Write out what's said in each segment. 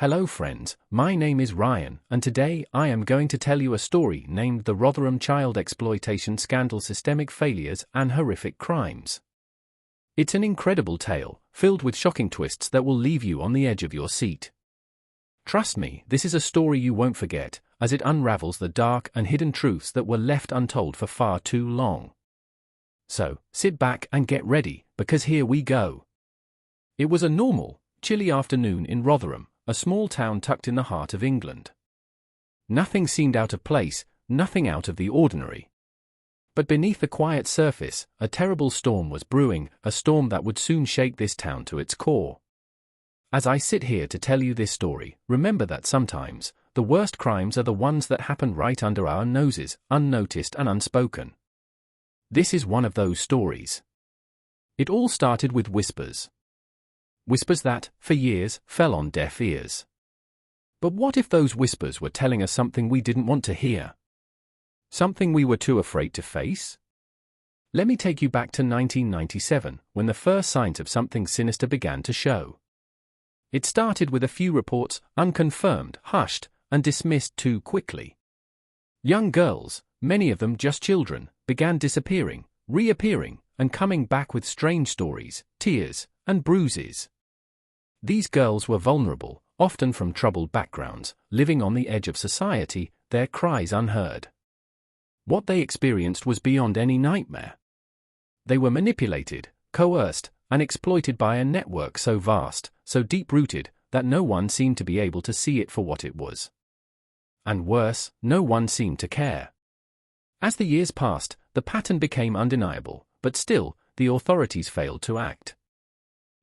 Hello friends, my name is Ryan, and today I am going to tell you a story named The Rotherham Child Exploitation Scandal: Systemic Failures and Horrific Crimes. It's an incredible tale, filled with shocking twists that will leave you on the edge of your seat. Trust me, this is a story you won't forget, as it unravels the dark and hidden truths that were left untold for far too long. So, sit back and get ready, because here we go. It was a normal, chilly afternoon in Rotherham, a small town tucked in the heart of England. Nothing seemed out of place, nothing out of the ordinary. But beneath the quiet surface, a terrible storm was brewing, a storm that would soon shake this town to its core. As I sit here to tell you this story, remember that sometimes, the worst crimes are the ones that happen right under our noses, unnoticed and unspoken. This is one of those stories. It all started with whispers. Whispers that, for years, fell on deaf ears. But what if those whispers were telling us something we didn't want to hear? Something we were too afraid to face? Let me take you back to 1997, when the first signs of something sinister began to show. It started with a few reports, unconfirmed, hushed, and dismissed too quickly. Young girls, many of them just children, began disappearing, reappearing, and coming back with strange stories, tears, and bruises. These girls were vulnerable, often from troubled backgrounds, living on the edge of society, their cries unheard. What they experienced was beyond any nightmare. They were manipulated, coerced, and exploited by a network so vast, so deep-rooted, that no one seemed to be able to see it for what it was. And worse, no one seemed to care. As the years passed, the pattern became undeniable, but still, the authorities failed to act.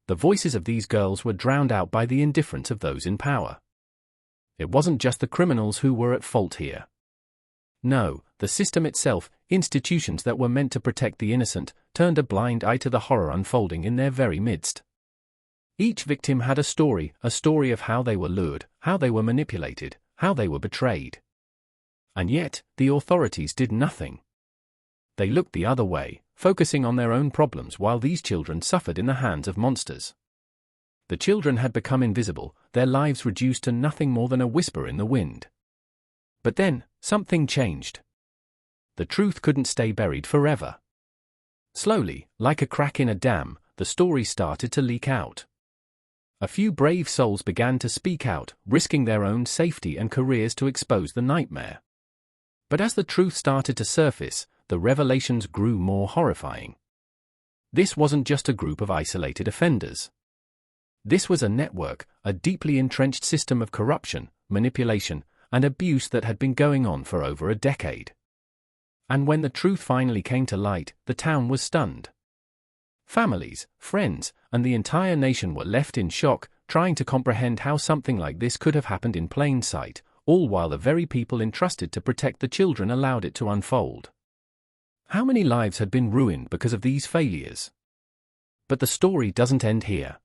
The voices of these girls were drowned out by the indifference of those in power. It wasn't just the criminals who were at fault here. No, the system itself, institutions that were meant to protect the innocent, turned a blind eye to the horror unfolding in their very midst. Each victim had a story of how they were lured, how they were manipulated, how they were betrayed. And yet, the authorities did nothing. They looked the other way, focusing on their own problems while these children suffered in the hands of monsters. The children had become invisible, their lives reduced to nothing more than a whisper in the wind. But then, something changed. The truth couldn't stay buried forever. Slowly, like a crack in a dam, the story started to leak out. A few brave souls began to speak out, risking their own safety and careers to expose the nightmare. But as the truth started to surface, the revelations grew more horrifying. This wasn't just a group of isolated offenders. This was a network, a deeply entrenched system of corruption, manipulation, and abuse that had been going on for over a decade. And when the truth finally came to light, the town was stunned. Families, friends, and the entire nation were left in shock, trying to comprehend how something like this could have happened in plain sight, all while the very people entrusted to protect the children allowed it to unfold. How many lives had been ruined because of these failures? But the story doesn't end here.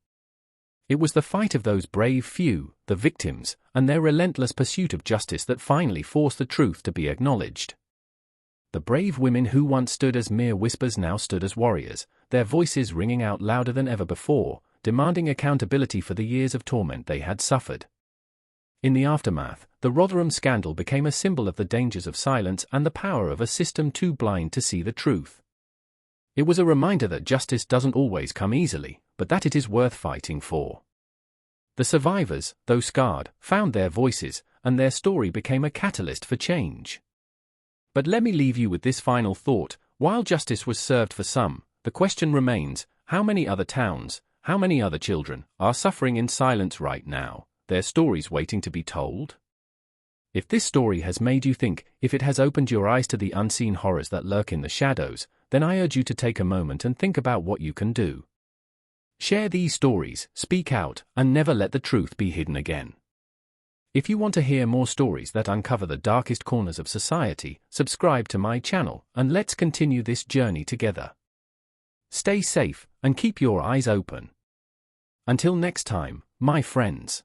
It was the fight of those brave few, the victims, and their relentless pursuit of justice that finally forced the truth to be acknowledged. The brave women who once stood as mere whispers now stood as warriors, their voices ringing out louder than ever before, demanding accountability for the years of torment they had suffered. In the aftermath, the Rotherham scandal became a symbol of the dangers of silence and the power of a system too blind to see the truth. It was a reminder that justice doesn't always come easily, but that it is worth fighting for. The survivors, though scarred, found their voices, and their story became a catalyst for change. But let me leave you with this final thought: while justice was served for some, the question remains, how many other towns, how many other children, are suffering in silence right now, their stories waiting to be told? If this story has made you think, if it has opened your eyes to the unseen horrors that lurk in the shadows, then I urge you to take a moment and think about what you can do. Share these stories, speak out, and never let the truth be hidden again. If you want to hear more stories that uncover the darkest corners of society, subscribe to my channel, and let's continue this journey together. Stay safe, and keep your eyes open. Until next time, my friends.